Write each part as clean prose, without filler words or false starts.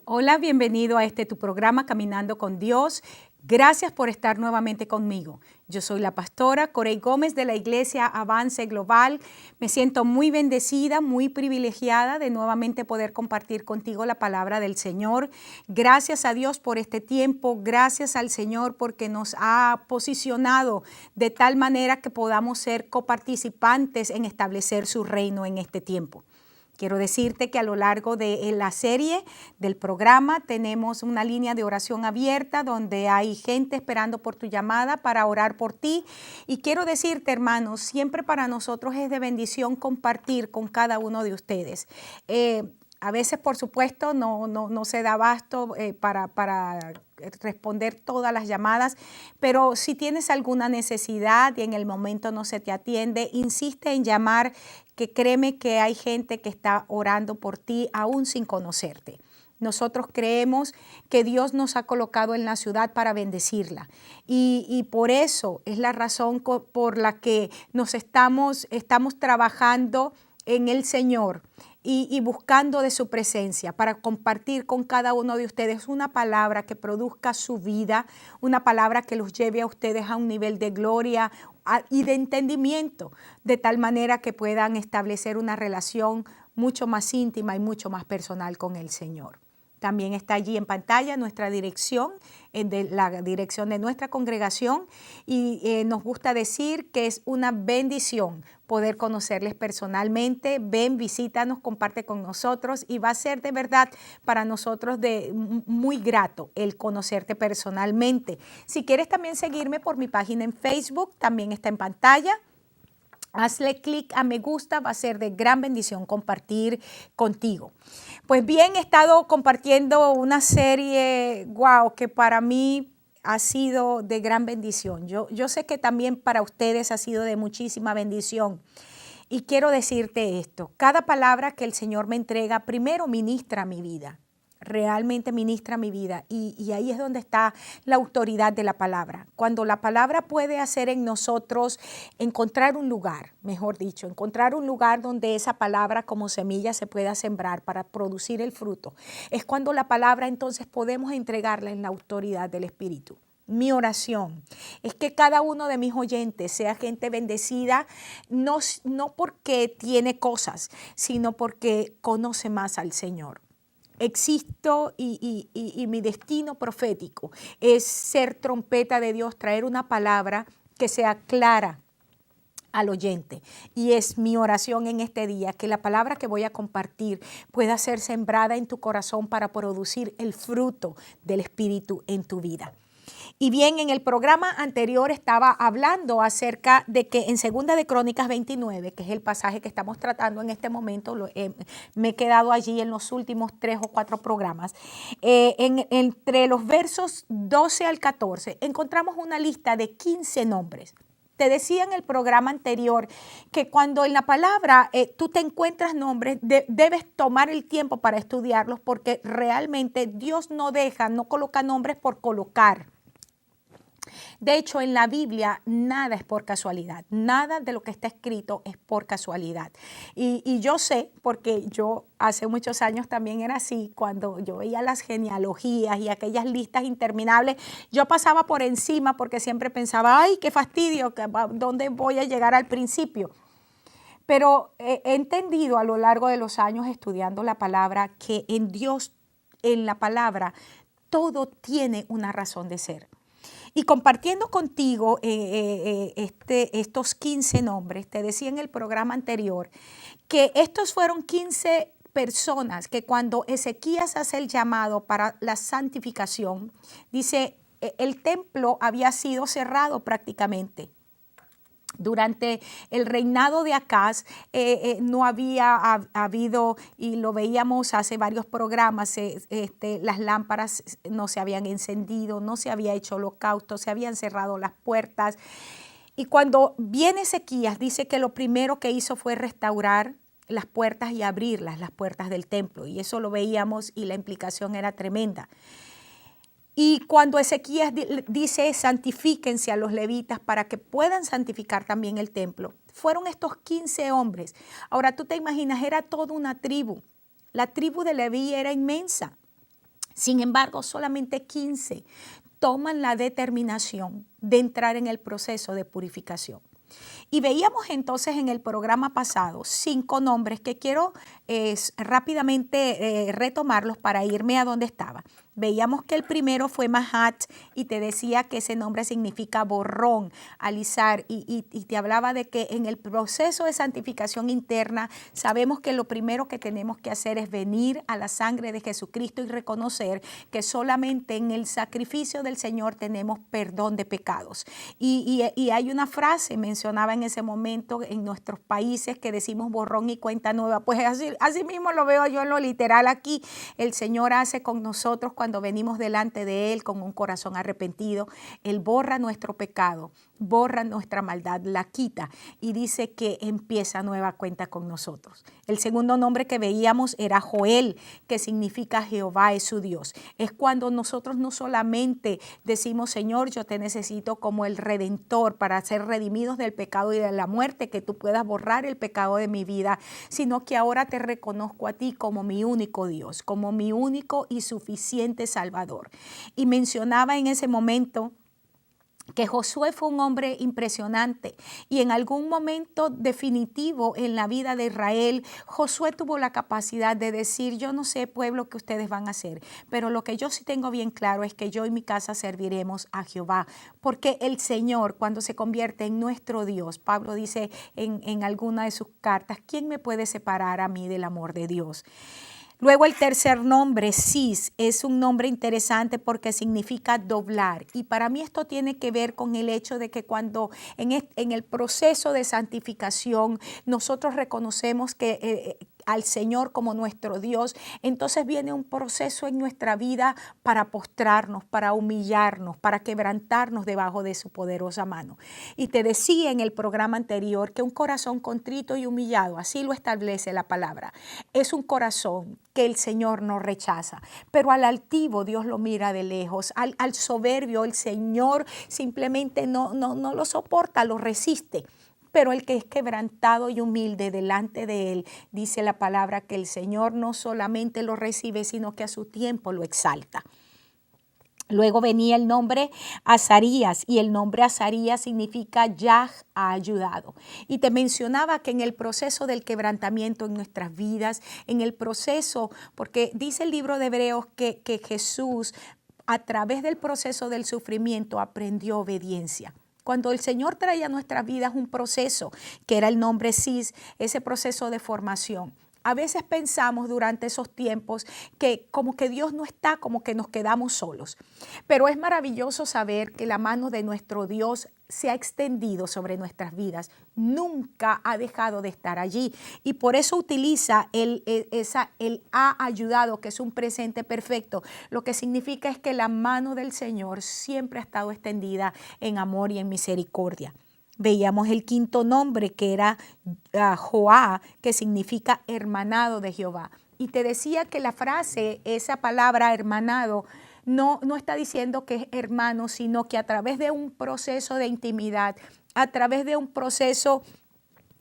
Hola, bienvenido a tu programa Caminando con Dios. Gracias por estar nuevamente conmigo. Yo soy la pastora Corey Gómez de la Iglesia Avance Global. Me siento muy bendecida, muy privilegiada de nuevamente poder compartir contigo la palabra del Señor. Gracias a Dios por este tiempo. Gracias al Señor porque nos ha posicionado de tal manera que podamos ser coparticipantes en establecer su reino en este tiempo. Quiero decirte que a lo largo de la serie del programa tenemos una línea de oración abierta donde hay gente esperando por tu llamada para orar por ti. Y quiero decirte, hermanos, siempre para nosotros es de bendición compartir con cada uno de ustedes. A veces, por supuesto, no se da abasto para responder todas las llamadas, pero si tienes alguna necesidad y en el momento no se te atiende, insiste en llamar, que créeme que hay gente que está orando por ti aún sin conocerte. Nosotros creemos que Dios nos ha colocado en la ciudad para bendecirla y por eso es la razón por la que nos estamos trabajando en el Señor y buscando de su presencia para compartir con cada uno de ustedes una palabra que produzca su vida, una palabra que los lleve a ustedes a un nivel de gloria y de entendimiento, de tal manera que puedan establecer una relación mucho más íntima y mucho más personal con el Señor. También está allí en pantalla nuestra dirección, la dirección de nuestra congregación y nos gusta decir que es una bendición poder conocerles personalmente. Ven, visítanos, comparte con nosotros y va a ser de verdad para nosotros muy grato el conocerte personalmente. Si quieres también seguirme por mi página en Facebook, también está en pantalla. Hazle clic a me gusta, va a ser de gran bendición compartir contigo. Pues bien, he estado compartiendo una serie, que para mí ha sido de gran bendición. Yo sé que también para ustedes ha sido de muchísima bendición. Y quiero decirte esto, cada palabra que el Señor me entrega, primero ministra mi vida. Realmente ministra mi vida y ahí es donde está la autoridad de la palabra. Cuando la palabra puede hacer en nosotros encontrar un lugar, mejor dicho, encontrar un lugar donde esa palabra como semilla se pueda sembrar para producir el fruto, es cuando la palabra entonces podemos entregarla en la autoridad del Espíritu. Mi oración es que cada uno de mis oyentes sea gente bendecida, no porque tiene cosas, sino porque conoce más al Señor. Existo y mi destino profético es ser trompeta de Dios, traer una palabra que sea clara al oyente. Y es mi oración en este día que la palabra que voy a compartir pueda ser sembrada en tu corazón para producir el fruto del Espíritu en tu vida. Y bien, en el programa anterior estaba hablando acerca de que en 2 de Crónicas 29, que es el pasaje que estamos tratando en este momento, me he quedado allí en los últimos 3 o 4 programas, entre los versos 12 al 14, encontramos una lista de 15 nombres. Te decía en el programa anterior que cuando en la palabra tú te encuentras nombres, debes tomar el tiempo para estudiarlos porque realmente Dios no coloca nombres por colocar. De hecho, en la Biblia nada es por casualidad, nada de lo que está escrito es por casualidad. Y yo sé, porque yo hace muchos años también era así, cuando yo veía las genealogías y aquellas listas interminables, yo pasaba por encima porque siempre pensaba, ay, qué fastidio, ¿dónde voy a llegar al principio? Pero he entendido a lo largo de los años estudiando la palabra que en Dios, en la palabra, todo tiene una razón de ser. Y compartiendo contigo estos 15 nombres, te decía en el programa anterior que estos fueron 15 personas que cuando Ezequías hace el llamado para la santificación, dice, el templo había sido cerrado prácticamente. Durante el reinado de Acaz no había habido, y lo veíamos hace varios programas, las lámparas no se habían encendido, no se había hecho holocausto, se habían cerrado las puertas. Y cuando viene Ezequías, dice que lo primero que hizo fue restaurar las puertas y abrirlas, las puertas del templo. Y eso lo veíamos y la implicación era tremenda. Y cuando Ezequías dice santifíquense a los levitas para que puedan santificar también el templo, fueron estos 15 hombres. Ahora tú te imaginas, era toda una tribu. La tribu de Leví era inmensa. Sin embargo, solamente 15 toman la determinación de entrar en el proceso de purificación. Y veíamos entonces en el programa pasado 5 nombres que quiero rápidamente retomarlos para irme a donde estaba. Veíamos que el primero fue Mahat y te decía que ese nombre significa borrón, alisar, y te hablaba de que en el proceso de santificación interna sabemos que lo primero que tenemos que hacer es venir a la sangre de Jesucristo y reconocer que solamente en el sacrificio del Señor tenemos perdón de pecados. Y hay una frase, mencionaba en ese momento en nuestros países, que decimos borrón y cuenta nueva. Pues así mismo lo veo yo en lo literal aquí. El Señor hace con nosotros cuando venimos delante de Él con un corazón arrepentido. Él borra nuestro pecado, borra nuestra maldad, la quita y dice que empieza nueva cuenta con nosotros. El segundo nombre que veíamos era Joel, que significa Jehová es su Dios. Es cuando nosotros no solamente decimos, Señor, yo te necesito como el Redentor para ser redimidos del pecado y de la muerte, que tú puedas borrar el pecado de mi vida, sino que ahora te reconozco a ti como mi único Dios, como mi único y suficiente Salvador. Y mencionaba en ese momento que Josué fue un hombre impresionante y en algún momento definitivo en la vida de Israel, Josué tuvo la capacidad de decir, yo no sé, pueblo, qué ustedes van a hacer, pero lo que yo sí tengo bien claro es que yo y mi casa serviremos a Jehová, porque el Señor, cuando se convierte en nuestro Dios, Pablo dice en alguna de sus cartas, ¿quién me puede separar a mí del amor de Dios? Luego el tercer nombre, Cis, es un nombre interesante porque significa doblar. Y para mí esto tiene que ver con el hecho de que cuando en el proceso de santificación nosotros reconocemos que al Señor como nuestro Dios, entonces viene un proceso en nuestra vida para postrarnos, para humillarnos, para quebrantarnos debajo de su poderosa mano. Y te decía en el programa anterior que un corazón contrito y humillado, así lo establece la palabra, es un corazón que el Señor no rechaza, pero al altivo Dios lo mira de lejos, al soberbio el Señor simplemente no lo soporta, lo resiste. Pero el que es quebrantado y humilde delante de Él, dice la palabra que el Señor no solamente lo recibe, sino que a su tiempo lo exalta. Luego venía el nombre Azarías y el nombre Azarías significa Yah ha ayudado. Y te mencionaba que en el proceso del quebrantamiento en nuestras vidas, en el proceso, porque dice el libro de Hebreos que Jesús a través del proceso del sufrimiento aprendió obediencia. Cuando el Señor traía a nuestras vidas un proceso, que era el nombre Cis, ese proceso de formación. A veces pensamos durante esos tiempos que como que Dios no está, como que nos quedamos solos. Pero es maravilloso saber que la mano de nuestro Dios se ha extendido sobre nuestras vidas. Nunca ha dejado de estar allí. Y por eso utiliza el ha ayudado, que es un presente perfecto. Lo que significa es que la mano del Señor siempre ha estado extendida en amor y en misericordia. Veíamos el quinto nombre que era Joá, que significa hermanado de Jehová. Y te decía que la frase, esa palabra hermanado, no está diciendo que es hermano, sino que a través de un proceso de intimidad, a través de un proceso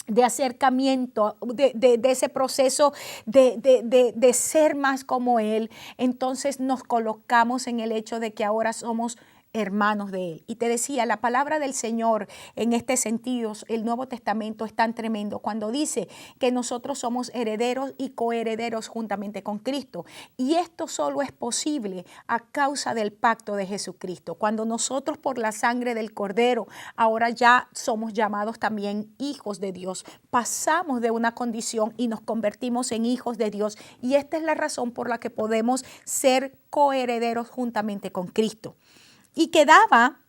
de acercamiento, de ese proceso de ser más como Él, entonces nos colocamos en el hecho de que ahora somos hermanos de Él. Y te decía, la palabra del Señor en este sentido, el Nuevo Testamento es tan tremendo cuando dice que nosotros somos herederos y coherederos juntamente con Cristo. Y esto solo es posible a causa del pacto de Jesucristo. Cuando nosotros por la sangre del Cordero ahora ya somos llamados también hijos de Dios. Pasamos de una condición y nos convertimos en hijos de Dios. Y esta es la razón por la que podemos ser coherederos juntamente con Cristo. Y quedaba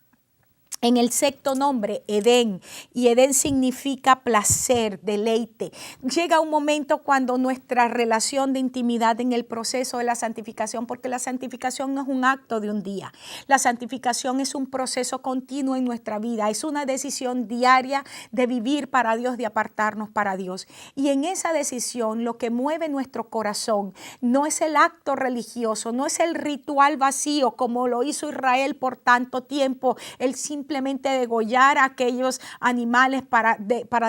en el sexto nombre, Edén, y Edén significa placer, deleite. Llega un momento cuando nuestra relación de intimidad en el proceso de la santificación, porque la santificación no es un acto de un día, la santificación es un proceso continuo en nuestra vida, es una decisión diaria de vivir para Dios, de apartarnos para Dios. Y en esa decisión lo que mueve nuestro corazón no es el acto religioso, no es el ritual vacío como lo hizo Israel por tanto tiempo, el simple simplemente degollar a aquellos animales para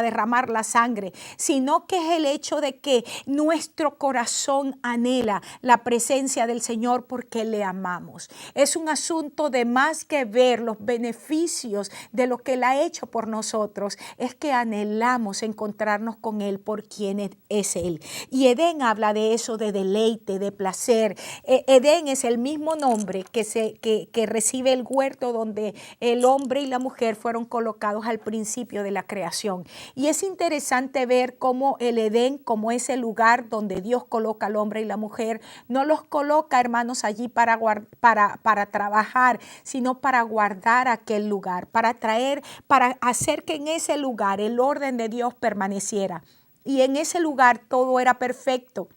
derramar la sangre, sino que es el hecho de que nuestro corazón anhela la presencia del Señor porque le amamos. Es un asunto de más que ver los beneficios de lo que Él ha hecho por nosotros, es que anhelamos encontrarnos con Él por quien es Él. Y Edén habla de eso, de deleite, de placer. Edén es el mismo nombre que recibe el huerto donde el hombre y la mujer fueron colocados al principio de la creación. Y es interesante ver cómo el Edén, como ese lugar donde Dios coloca al hombre y la mujer, no los coloca, hermanos, allí para trabajar, sino para guardar aquel lugar, para hacer que en ese lugar el orden de Dios permaneciera. Y en ese lugar todo era perfecto,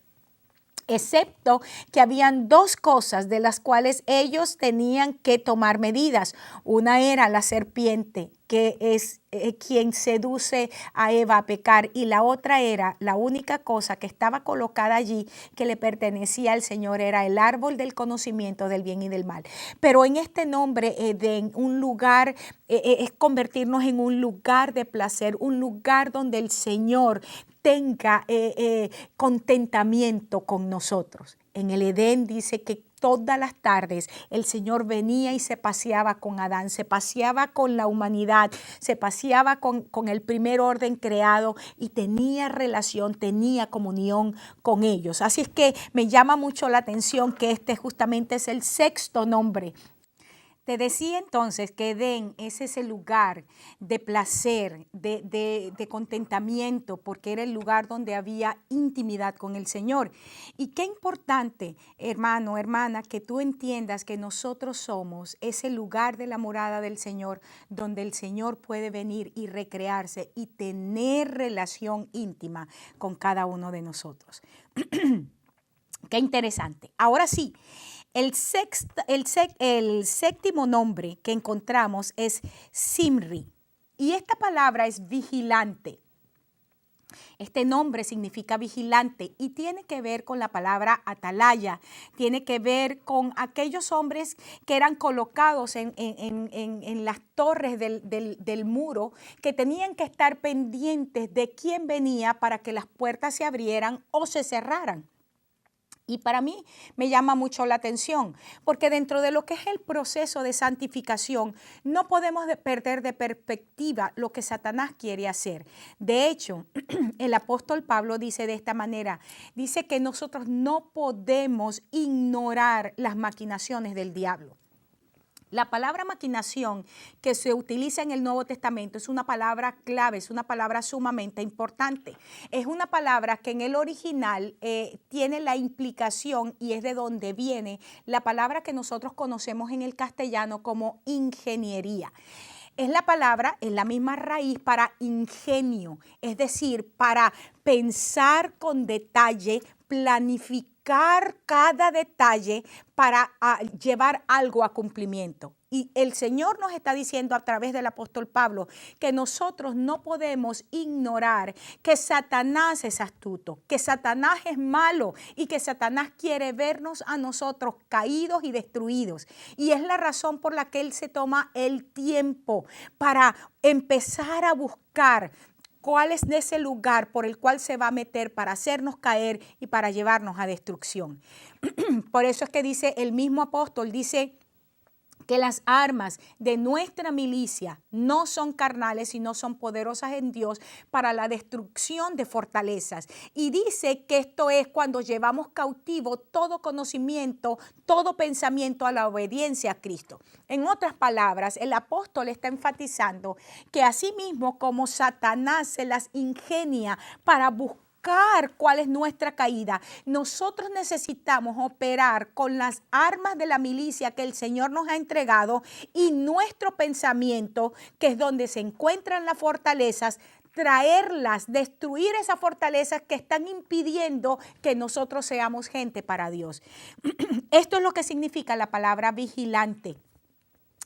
excepto que habían dos cosas de las cuales ellos tenían que tomar medidas. Una era la serpiente, que es quien seduce a Eva a pecar, y la otra era, la única cosa que estaba colocada allí que le pertenecía al Señor, era el árbol del conocimiento del bien y del mal. Pero en este nombre de un lugar, es convertirnos en un lugar de placer, un lugar donde el Señor tenga contentamiento con nosotros. En el Edén dice que todas las tardes el Señor venía y se paseaba con Adán, se paseaba con la humanidad, se paseaba con el primer orden creado y tenía relación, tenía comunión con ellos. Así es que me llama mucho la atención que este justamente es el sexto nombre. Te decía entonces que Edén es ese lugar de placer, de contentamiento, porque era el lugar donde había intimidad con el Señor. Y qué importante, hermano, hermana, que tú entiendas que nosotros somos ese lugar de la morada del Señor, donde el Señor puede venir y recrearse y tener relación íntima con cada uno de nosotros. Qué interesante. Ahora sí. El séptimo nombre que encontramos es Simri, y esta palabra es vigilante. Este nombre significa vigilante y tiene que ver con la palabra atalaya, tiene que ver con aquellos hombres que eran colocados en las torres del muro, que tenían que estar pendientes de quién venía para que las puertas se abrieran o se cerraran. Y para mí me llama mucho la atención, porque dentro de lo que es el proceso de santificación, no podemos perder de perspectiva lo que Satanás quiere hacer. De hecho, el apóstol Pablo dice de esta manera, dice que nosotros no podemos ignorar las maquinaciones del diablo. La palabra maquinación que se utiliza en el Nuevo Testamento es una palabra clave, es una palabra sumamente importante. Es una palabra que en el original tiene la implicación, y es de donde viene la palabra que nosotros conocemos en el castellano como ingeniería. Es la misma raíz para ingenio, es decir, para pensar con detalle, planificar cada detalle para llevar algo a cumplimiento. Y el Señor nos está diciendo a través del apóstol Pablo que nosotros no podemos ignorar que Satanás es astuto, que Satanás es malo y que Satanás quiere vernos a nosotros caídos y destruidos. Y es la razón por la que Él se toma el tiempo para empezar a buscar cuál es ese lugar por el cual se va a meter para hacernos caer y para llevarnos a destrucción. Por eso es que dice el mismo apóstol, dice que las armas de nuestra milicia no son carnales, sino son poderosas en Dios para la destrucción de fortalezas. Y dice que esto es cuando llevamos cautivo todo conocimiento, todo pensamiento a la obediencia a Cristo. En otras palabras, el apóstol está enfatizando que asimismo como Satanás se las ingenia para buscar cuál es nuestra caída, nosotros necesitamos operar con las armas de la milicia que el Señor nos ha entregado y nuestro pensamiento, que es donde se encuentran las fortalezas, traerlas, destruir esas fortalezas que están impidiendo que nosotros seamos gente para Dios. Esto es lo que significa la palabra vigilante.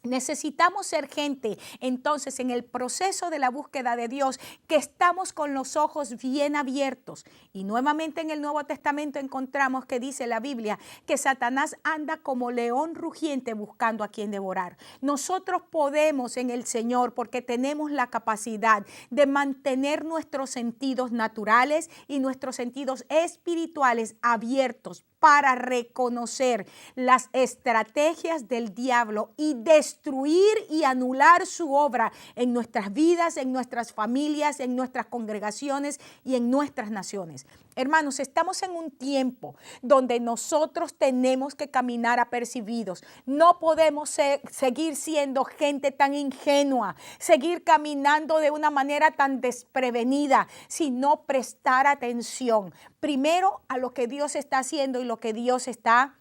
Necesitamos ser gente, entonces, en el proceso de la búsqueda de Dios, que estamos con los ojos bien abiertos. Y nuevamente en el Nuevo Testamento encontramos que dice la Biblia que Satanás anda como león rugiente buscando a quien devorar. Nosotros podemos en el Señor, porque tenemos la capacidad de mantener nuestros sentidos naturales y nuestros sentidos espirituales abiertos para reconocer las estrategias del diablo y destruir y anular su obra en nuestras vidas, en nuestras familias, en nuestras congregaciones y en nuestras naciones. Hermanos, estamos en un tiempo donde nosotros tenemos que caminar apercibidos. No podemos seguir siendo gente tan ingenua, seguir caminando de una manera tan desprevenida, sino prestar atención primero a lo que Dios está haciendo y lo que Dios está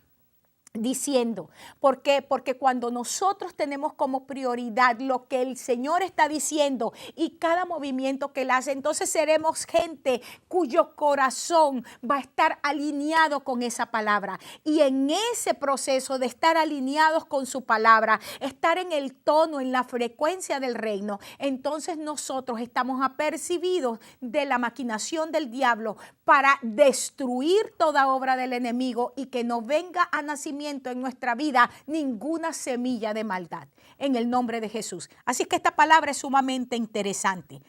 diciendo. ¿Por qué? Porque cuando nosotros tenemos como prioridad lo que el Señor está diciendo y cada movimiento que Él hace, entonces seremos gente cuyo corazón va a estar alineado con esa palabra. Y en ese proceso de estar alineados con su palabra, estar en el tono, en la frecuencia del reino, entonces nosotros estamos apercibidos de la maquinación del diablo para destruir toda obra del enemigo y que no venga a nacimiento en nuestra vida ninguna semilla de maldad, en el nombre de Jesús. Así que esta palabra es sumamente interesante.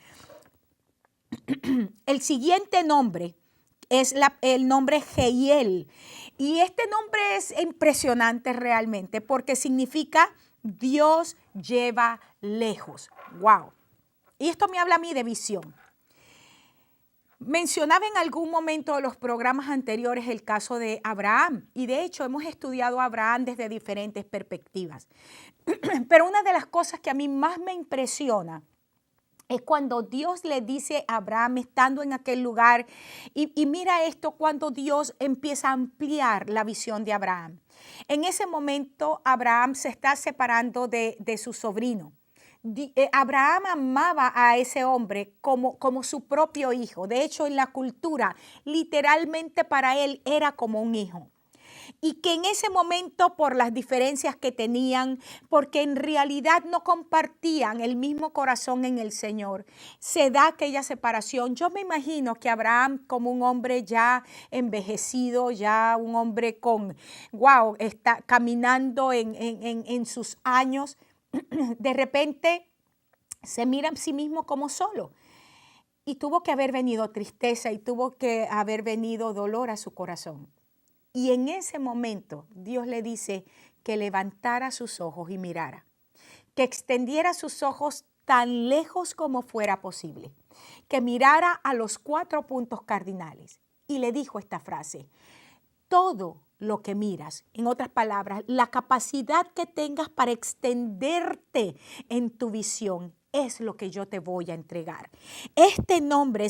El siguiente nombre es el nombre Jehiel, y este nombre es impresionante realmente porque significa Dios lleva lejos. Wow. Y esto me habla a mí de visión. Mencionaba en algún momento de los programas anteriores el caso de Abraham, y de hecho hemos estudiado a Abraham desde diferentes perspectivas. Pero una de las cosas que a mí más me impresiona es cuando Dios le dice a Abraham estando en aquel lugar, y mira esto, cuando Dios empieza a ampliar la visión de Abraham. En ese momento Abraham se está separando de su sobrino. Abraham amaba a ese hombre como su propio hijo. De hecho, en la cultura, literalmente para él era como un hijo. Y que en ese momento, por las diferencias que tenían, porque en realidad no compartían el mismo corazón en el Señor, se da aquella separación. Yo me imagino que Abraham, como un hombre ya envejecido, ya un hombre está caminando en sus años, de repente se mira a sí mismo como solo. Y tuvo que haber venido tristeza y tuvo que haber venido dolor a su corazón. Y en ese momento Dios le dice que levantara sus ojos y mirara, que extendiera sus ojos tan lejos como fuera posible, que mirara a los 4 puntos cardinales. Y le dijo esta frase: todo lo que miras, en otras palabras, la capacidad que tengas para extenderte en tu visión, es lo que yo te voy a entregar. Este nombre,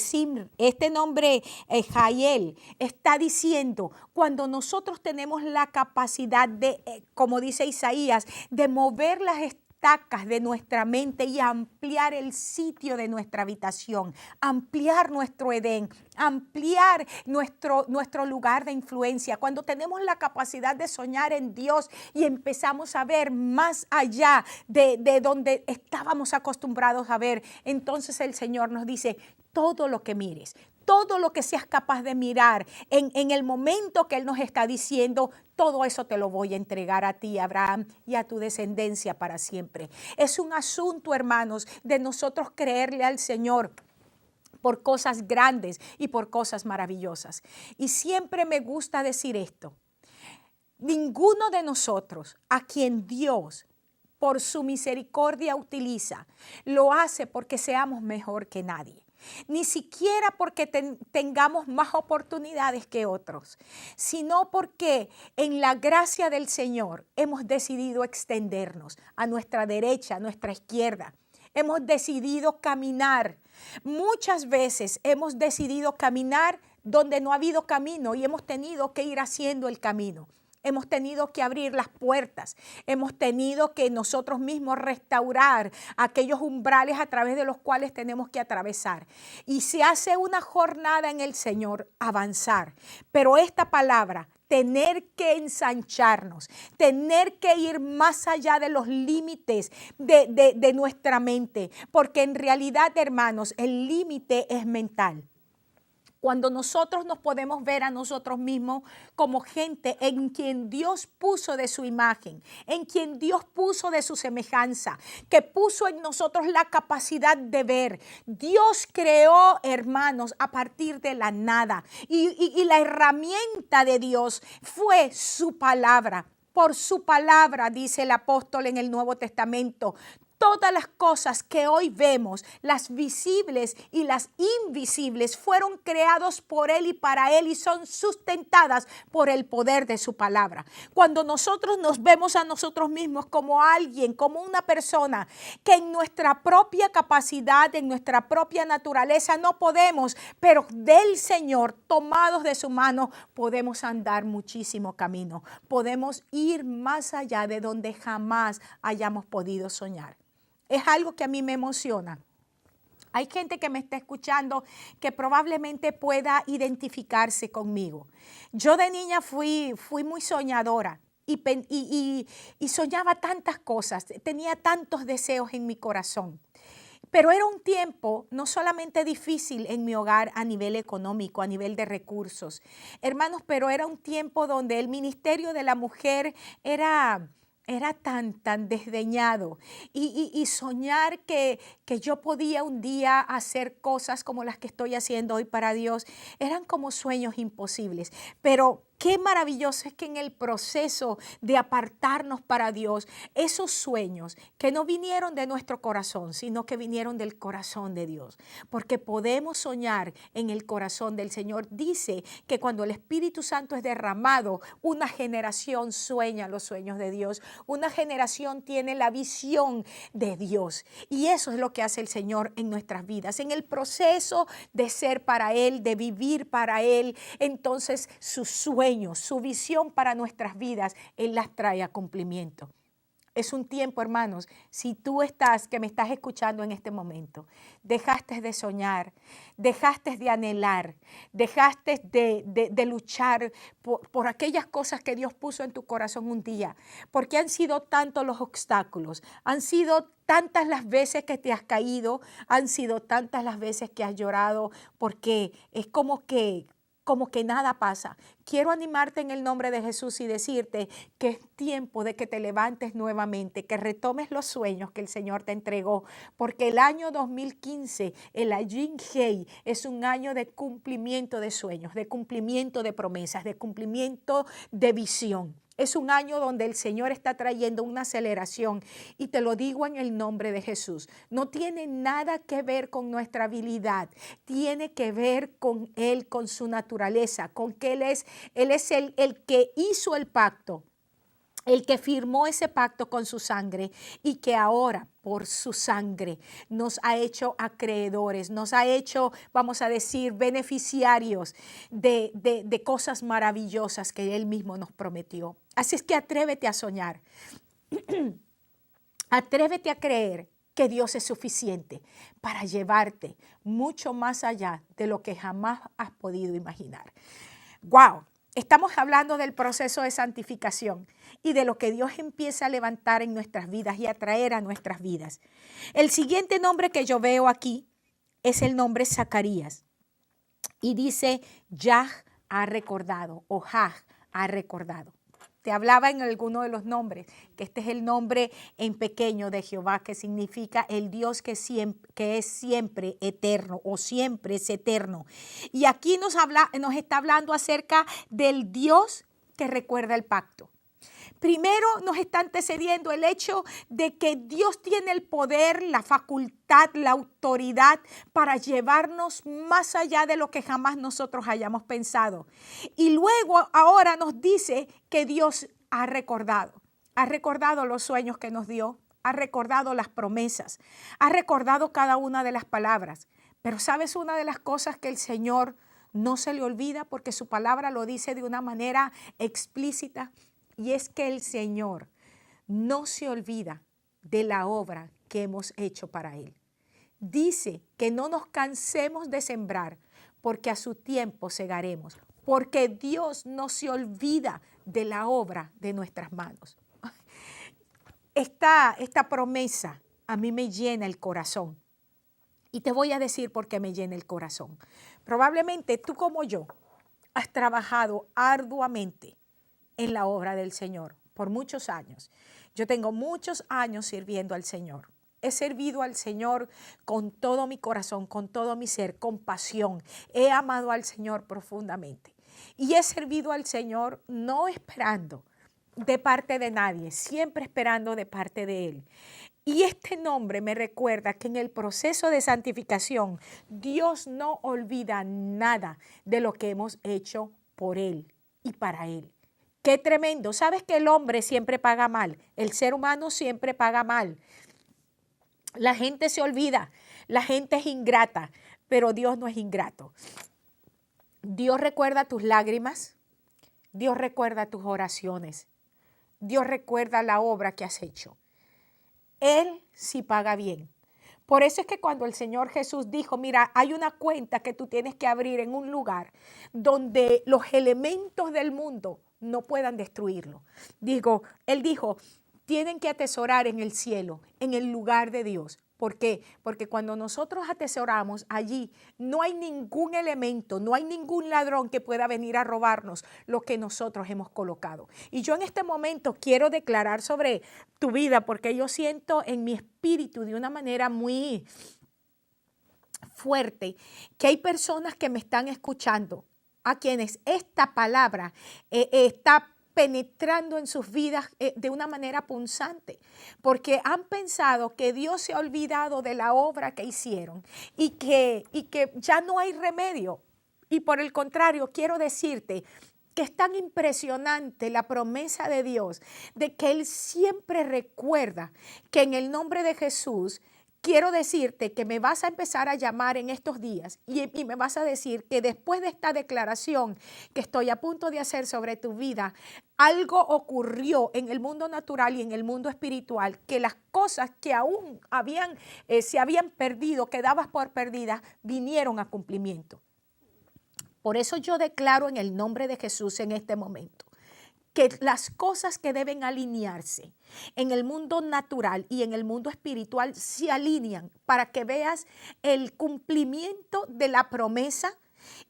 Jael, está diciendo, cuando nosotros tenemos la capacidad de, como dice Isaías, de mover las estacas de nuestra mente y ampliar el sitio de nuestra habitación, ampliar nuestro Edén, ampliar nuestro lugar de influencia. Cuando tenemos la capacidad de soñar en Dios y empezamos a ver más allá de donde estábamos acostumbrados a ver, entonces el Señor nos dice: todo lo que mires, todo lo que seas capaz de mirar en el momento que Él nos está diciendo, todo eso te lo voy a entregar a ti, Abraham, y a tu descendencia para siempre. Es un asunto, hermanos, de nosotros creerle al Señor por cosas grandes y por cosas maravillosas. Y siempre me gusta decir esto: ninguno de nosotros a quien Dios por su misericordia utiliza, lo hace porque seamos mejor que nadie. Ni siquiera porque tengamos más oportunidades que otros, sino porque en la gracia del Señor hemos decidido extendernos a nuestra derecha, a nuestra izquierda. Hemos decidido caminar. Muchas veces hemos decidido caminar donde no ha habido camino y hemos tenido que ir haciendo el camino. Hemos tenido que abrir las puertas, hemos tenido que nosotros mismos restaurar aquellos umbrales a través de los cuales tenemos que atravesar. Y se hace una jornada en el Señor, avanzar. Pero esta palabra tener que ensancharnos, tener que ir más allá de los límites de nuestra mente, porque en realidad, hermanos, el límite es mental. Cuando nosotros nos podemos ver a nosotros mismos como gente en quien Dios puso de su imagen, en quien Dios puso de su semejanza, que puso en nosotros la capacidad de ver. Dios creó, hermanos, a partir de la nada. Y la herramienta de Dios fue su palabra. Por su palabra, dice el apóstol en el Nuevo Testamento, todas las cosas que hoy vemos, las visibles y las invisibles, fueron creados por Él y para Él y son sustentadas por el poder de su palabra. Cuando nosotros nos vemos a nosotros mismos como alguien, como una persona que en nuestra propia capacidad, en nuestra propia naturaleza no podemos, pero del Señor, tomados de su mano, podemos andar muchísimo camino. Podemos ir más allá de donde jamás hayamos podido soñar. Es algo que a mí me emociona. Hay gente que me está escuchando que probablemente pueda identificarse conmigo. Yo de niña fui muy soñadora y soñaba tantas cosas, tenía tantos deseos en mi corazón. Pero era un tiempo no solamente difícil en mi hogar a nivel económico, a nivel de recursos, hermanos, pero era un tiempo donde el ministerio de la mujer era tan desdeñado y soñar que yo podía un día hacer cosas como las que estoy haciendo hoy para Dios, eran como sueños imposibles. Pero qué maravilloso es que en el proceso de apartarnos para Dios, esos sueños que no vinieron de nuestro corazón, sino que vinieron del corazón de Dios, porque podemos soñar en el corazón del Señor. Dice que cuando el Espíritu Santo es derramado, una generación sueña los sueños de Dios, una generación tiene la visión de Dios, y eso es lo que hace el Señor en nuestras vidas. En el proceso de ser para Él, de vivir para Él, entonces sus sueños, su visión para nuestras vidas, Él las trae a cumplimiento. Es un tiempo, hermanos, si tú que me estás escuchando en este momento, dejaste de soñar, dejaste de anhelar, dejaste de luchar por aquellas cosas que Dios puso en tu corazón un día, porque han sido tantos los obstáculos, han sido tantas las veces que te has caído, han sido tantas las veces que has llorado, porque es como que nada pasa. Quiero animarte en el nombre de Jesús y decirte que es tiempo de que te levantes nuevamente, que retomes los sueños que el Señor te entregó, porque el año 2015, el Ajin Hei, es un año de cumplimiento de sueños, de cumplimiento de promesas, de cumplimiento de visión. Es un año donde el Señor está trayendo una aceleración y te lo digo en el nombre de Jesús. No tiene nada que ver con nuestra habilidad, tiene que ver con Él, con su naturaleza, con que Él es el que hizo el pacto, el que firmó ese pacto con su sangre y que ahora por su sangre nos ha hecho acreedores, nos ha hecho, vamos a decir, beneficiarios de cosas maravillosas que Él mismo nos prometió. Así es que atrévete a soñar, atrévete a creer que Dios es suficiente para llevarte mucho más allá de lo que jamás has podido imaginar. ¡Wow! Estamos hablando del proceso de santificación y de lo que Dios empieza a levantar en nuestras vidas y a traer a nuestras vidas. El siguiente nombre que yo veo aquí es el nombre Zacarías. Y dice, Yah ha recordado o Jah ha recordado. Te hablaba en alguno de los nombres, que este es el nombre en pequeño de Jehová, que significa el Dios que es siempre eterno o siempre es eterno. Y aquí nos está hablando acerca del Dios que recuerda el pacto. Primero nos está antecediendo el hecho de que Dios tiene el poder, la facultad, la autoridad para llevarnos más allá de lo que jamás nosotros hayamos pensado. Y luego ahora nos dice que Dios ha recordado los sueños que nos dio, ha recordado las promesas, ha recordado cada una de las palabras. Pero ¿sabes una de las cosas que el Señor no se le olvida? Porque su palabra lo dice de una manera explícita. Y es que el Señor no se olvida de la obra que hemos hecho para Él. Dice que no nos cansemos de sembrar, porque a su tiempo segaremos. porque Dios no se olvida de la obra de nuestras manos. Esta promesa a mí me llena el corazón. Y te voy a decir por qué me llena el corazón. Probablemente tú como yo has trabajado arduamente en la obra del Señor por muchos años. Yo tengo muchos años sirviendo al Señor. He servido al Señor con todo mi corazón, con todo mi ser, con pasión. He amado al Señor profundamente. Y he servido al Señor no esperando de parte de nadie, siempre esperando de parte de Él. Y este nombre me recuerda que en el proceso de santificación, Dios no olvida nada de lo que hemos hecho por Él y para Él. ¡Qué tremendo! ¿Sabes que el hombre siempre paga mal? El ser humano siempre paga mal. La gente se olvida, la gente es ingrata, pero Dios no es ingrato. Dios recuerda tus lágrimas, Dios recuerda tus oraciones, Dios recuerda la obra que has hecho. Él sí paga bien. Por eso es que cuando el Señor Jesús dijo, mira, hay una cuenta que tú tienes que abrir en un lugar donde los elementos del mundo no puedan destruirlo. Él dijo, tienen que atesorar en el cielo, en el lugar de Dios. ¿Por qué? Porque cuando nosotros atesoramos allí, no hay ningún elemento, no hay ningún ladrón que pueda venir a robarnos lo que nosotros hemos colocado. Y yo en este momento quiero declarar sobre tu vida, porque yo siento en mi espíritu de una manera muy fuerte que hay personas que me están escuchando, a quienes esta palabra está penetrando en sus vidas de una manera punzante, porque han pensado que Dios se ha olvidado de la obra que hicieron y que ya no hay remedio. Y por el contrario, quiero decirte que es tan impresionante la promesa de Dios de que Él siempre recuerda que en el nombre de Jesús. Quiero decirte que me vas a empezar a llamar en estos días y me vas a decir que después de esta declaración que estoy a punto de hacer sobre tu vida, algo ocurrió en el mundo natural y en el mundo espiritual, que las cosas que aún se habían perdido, que dabas por perdidas, vinieron a cumplimiento. Por eso yo declaro en el nombre de Jesús en este momento que las cosas que deben alinearse en el mundo natural y en el mundo espiritual se alinean para que veas el cumplimiento de la promesa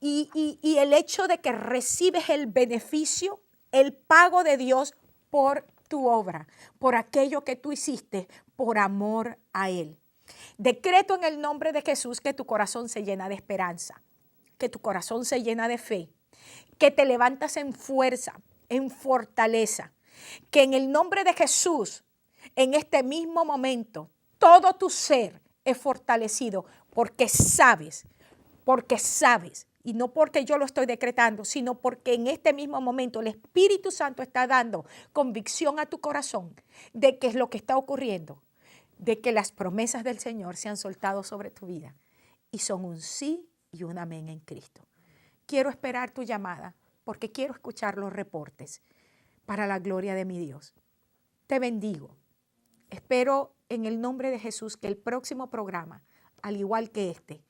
y el hecho de que recibes el beneficio, el pago de Dios por tu obra, por aquello que tú hiciste, por amor a Él. Decreto en el nombre de Jesús que tu corazón se llena de esperanza, que tu corazón se llena de fe, que te levantas en fuerza, en fortaleza, que en el nombre de Jesús, en este mismo momento, todo tu ser es fortalecido porque sabes, y no porque yo lo estoy decretando, sino porque en este mismo momento el Espíritu Santo está dando convicción a tu corazón de qué es lo que está ocurriendo, de que las promesas del Señor se han soltado sobre tu vida y son un sí y un amén en Cristo. Quiero esperar tu llamada, porque quiero escuchar los reportes para la gloria de mi Dios. Te bendigo. Espero en el nombre de Jesús que el próximo programa, al igual que este,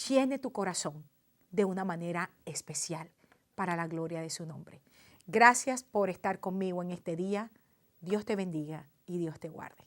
llene tu corazón de una manera especial para la gloria de su nombre. Gracias por estar conmigo en este día. Dios te bendiga y Dios te guarde.